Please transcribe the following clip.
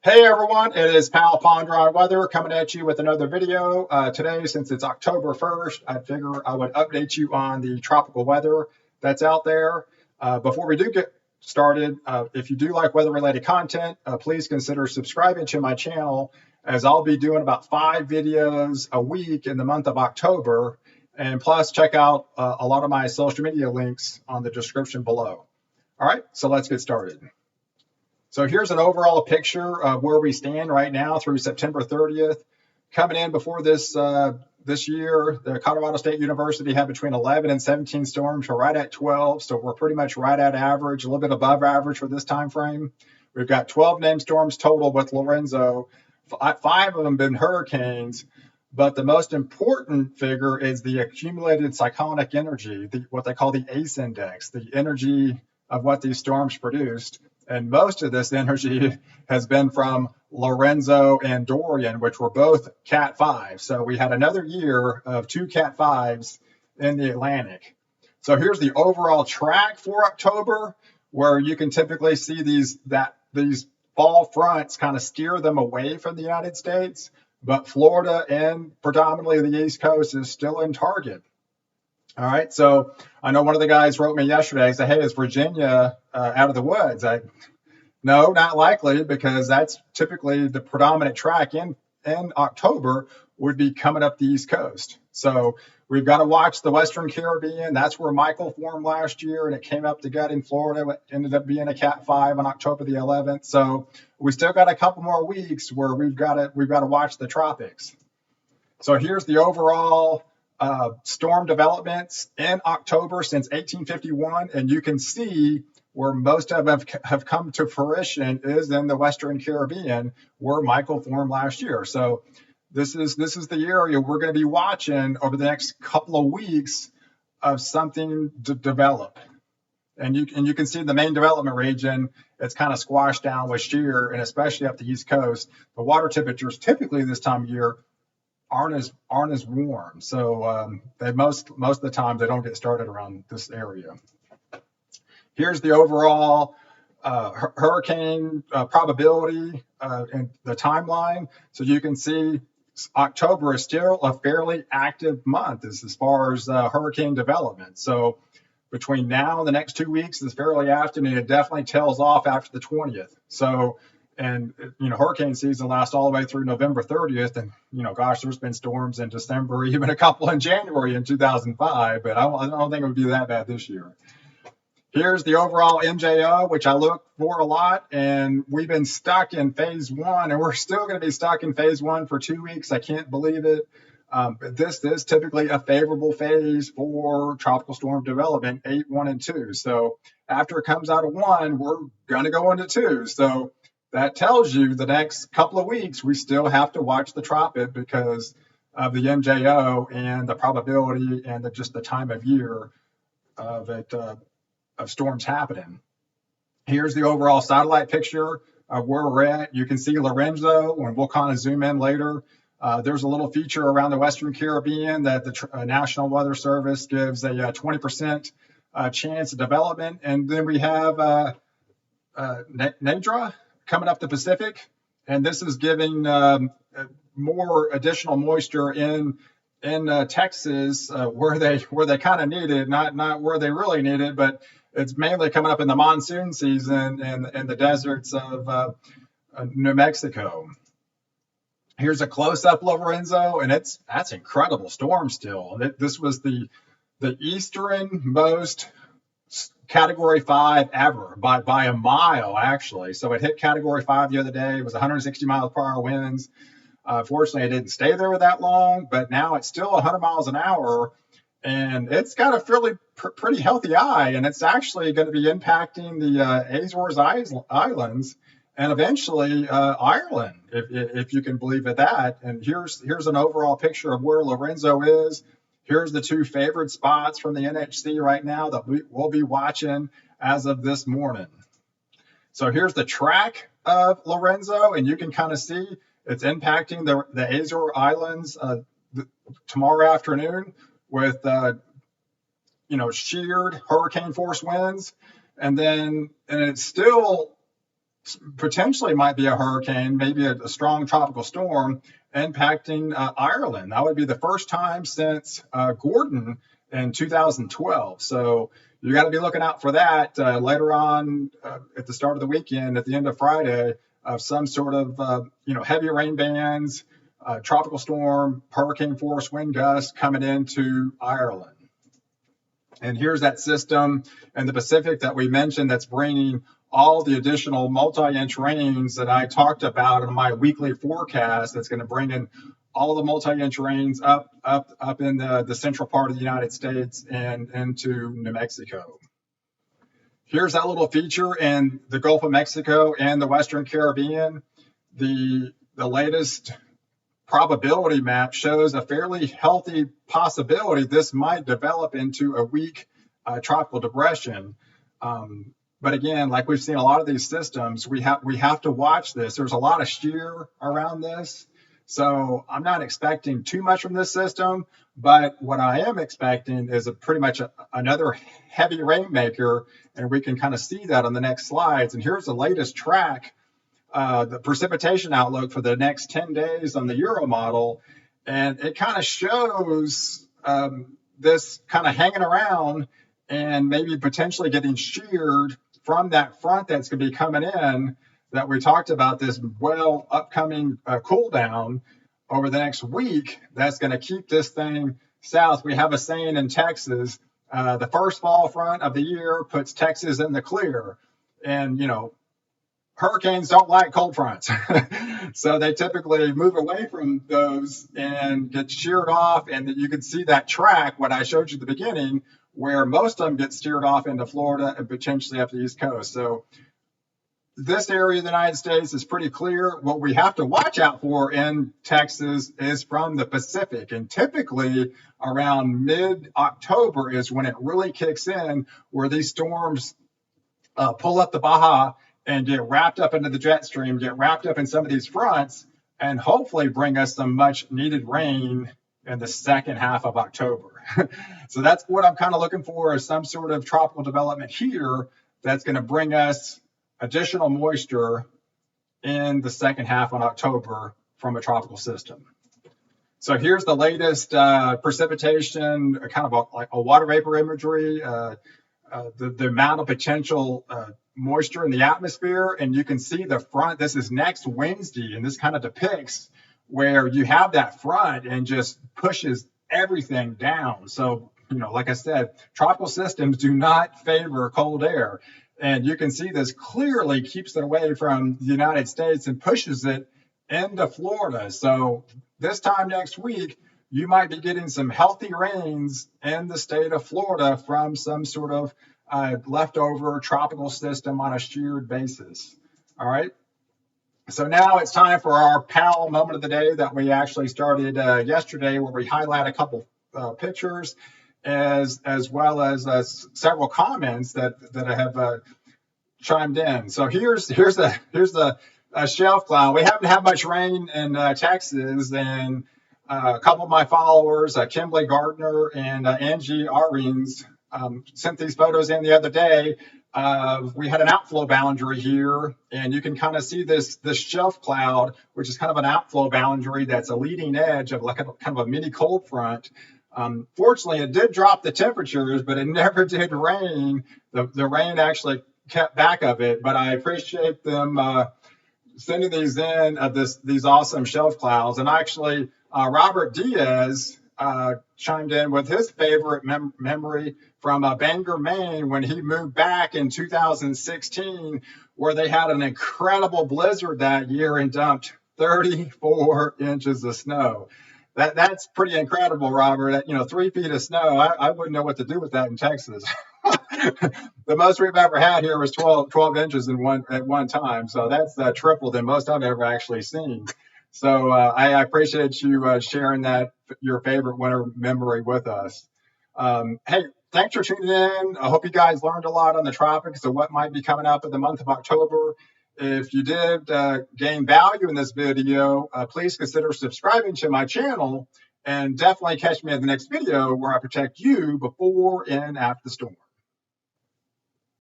Hey everyone, it is Pal Pondron Weather coming at you with another video. Today, since it's October 1st, I figure I would update you on the tropical weather that's out there. Before we do get started, if you do like weather-related content, please consider subscribing to my channel, as I'll be doing about 5 videos a week in the month of October. And plus, check out a lot of my social media links on the description below. All right, so let's get started. So here's an overall picture of where we stand right now through September 30th. Coming in before this year, the Colorado State University had between 11 and 17 storms. We're right at 12, so we're pretty much right at average, a little bit above average for this time frame. We've got 12 named storms total with Lorenzo. 5 of them been hurricanes, but the most important figure is the accumulated cyclonic energy, what they call the ACE index, the energy of what these storms produced. And most of this energy has been from Lorenzo and Dorian, which were both Cat 5. So we had another year of 2 Cat 5s in the Atlantic. So here's the overall track for October, where you can typically see these fall fronts kind of steer them away from the United States. But Florida and predominantly the East Coast is still in target. All right, so I know one of the guys wrote me yesterday, said, hey, is Virginia out of the woods? No, not likely, because that's typically the predominant track in October would be coming up the East Coast. So we've got to watch the Western Caribbean. That's where Michael formed last year, and it came up the gut in Florida. It ended up being a Cat 5 on October the 11th. So we still got a couple more weeks where we've got to watch the tropics. So here's the overall storm developments in October since 1851, and you can see where most of them have come to fruition is in the Western Caribbean, where Michael formed last year. So this is the area we're going to be watching over the next couple of weeks of something to develop. And you can see the main development region, it's kind of squashed down with shear, and especially up the East Coast, the water temperatures typically this time of year aren't as warm. So most of the time they don't get started around this area. Here's the overall hurricane probability and the timeline. So you can see October is still a fairly active month as far as hurricane development. So between now and the next 2 weeks is fairly active, and it definitely tails off after the 20th. So, and hurricane season lasts all the way through November 30th, and gosh, there's been storms in December, even a couple in January in 2005, but I don't think it would be that bad this year. Here's the overall MJO, which I look for a lot, and we've been stuck in phase 1, and we're still going to be stuck in phase 1 for 2 weeks. I can't believe it. But this is typically a favorable phase for tropical storm development, 8, 1, and 2. So after it comes out of 1, we're going to go into 2. So that tells you the next couple of weeks we still have to watch the tropic because of the MJO and the probability and just the time of year of storms happening. Here's the overall satellite picture of where we're at. You can see Lorenzo, and we'll kind of zoom in later. There's a little feature around the Western Caribbean that the National Weather Service gives a 20% chance of development. And then we have Nadra coming up the Pacific, and this is giving more additional moisture in Texas where they kind of need it, not where they really need it, but it's mainly coming up in the monsoon season and the deserts of New Mexico. Here's a close-up Lorenzo, and that's incredible storm still. This was the easternmost Category 5 ever by a mile, actually. So it hit Category 5 the other day. It was 160 miles per hour winds. Fortunately, it didn't stay there that long, but now it's still 100 miles an hour, and it's got a fairly pretty healthy eye, and it's actually going to be impacting the Azores Islands and eventually Ireland, if you can believe it that. And here's an overall picture of where Lorenzo is. Here's the 2 favorite spots from the NHC right now that we'll be watching as of this morning. So here's the track of Lorenzo, and you can kind of see it's impacting the Azores Islands tomorrow afternoon with sheared hurricane force winds, and it's still potentially might be a hurricane, maybe a strong tropical storm impacting Ireland. That would be the first time since Gordon in 2012. So you got to be looking out for that later on at the start of the weekend, at the end of Friday, of some sort of heavy rain bands, tropical storm, hurricane force wind gusts coming into Ireland. And here's that system in the Pacific that we mentioned that's bringing all the additional multi-inch rains that I talked about in my weekly forecast. That's going to bring in all the multi-inch rains up in the central part of the United States and into New Mexico. Here's that little feature in the Gulf of Mexico and the Western Caribbean. The latest probability map shows a fairly healthy possibility this might develop into a weak tropical depression. But again, like we've seen a lot of these systems, we have to watch this. There's a lot of shear around this. So I'm not expecting too much from this system, but what I am expecting is pretty much another heavy rainmaker, and we can kind of see that on the next slides. And here's the latest track, the precipitation outlook for the next 10 days on the Euro model, and it kind of shows this kind of hanging around and maybe potentially getting sheared from that front that's going to be coming in that we talked about, this upcoming cool down over the next week that's going to keep this thing south. We have a saying in Texas, the first fall front of the year puts Texas in the clear. And, hurricanes don't like cold fronts. So they typically move away from those and get sheared off. And you can see that track, what I showed you at the beginning, where most of them get steered off into Florida and potentially up the East Coast. So this area of the United States is pretty clear. What we have to watch out for in Texas is from the Pacific. And typically around mid-October is when it really kicks in, where these storms pull up the Baja and get wrapped up into the jet stream, get wrapped up in some of these fronts, and hopefully bring us some much needed rain in the second half of October. So that's what I'm kind of looking for, is some sort of tropical development here that's going to bring us additional moisture in the second half of October from a tropical system. So here's the latest precipitation, kind of like a water vapor imagery, the amount of potential moisture in the atmosphere. And you can see the front. This is next Wednesday, and this kind of depicts where you have that front and just pushes everything down. So, like I said, tropical systems do not favor cold air. And you can see this clearly keeps it away from the United States and pushes it into Florida. So this time next week, you might be getting some healthy rains in the state of Florida from some sort of leftover tropical system on a sheared basis. All right. So now it's time for our POW moment of the day that we actually started yesterday, where we highlight a couple pictures as well as several comments that I have chimed in. So here's the shelf cloud. We haven't had much rain in Texas, and a couple of my followers, Kimberly Gardner and Angie Arins, sent these photos in the other day. We had an outflow boundary here, and you can kind of see this shelf cloud, which is kind of an outflow boundary that's a leading edge of like kind of a mini cold front. Fortunately, it did drop the temperatures, but it never did rain. The rain actually kept back of it, but I appreciate them sending these in of these awesome shelf clouds. And actually, Robert Diaz chimed in with his favorite memory from Bangor, Maine, when he moved back in 2016, where they had an incredible blizzard that year and dumped 34 inches of snow. That's pretty incredible, Robert. 3 feet of snow. I wouldn't know what to do with that in Texas. The most we've ever had here was 12 inches at one time. So that's triple than most I've ever actually seen. So I appreciate you sharing your favorite winter memory with us. Hey, thanks for tuning in. I hope you guys learned a lot on the tropics of what might be coming up in the month of October. If you did gain value in this video, please consider subscribing to my channel, and definitely catch me in the next video where I protect you before and after the storm.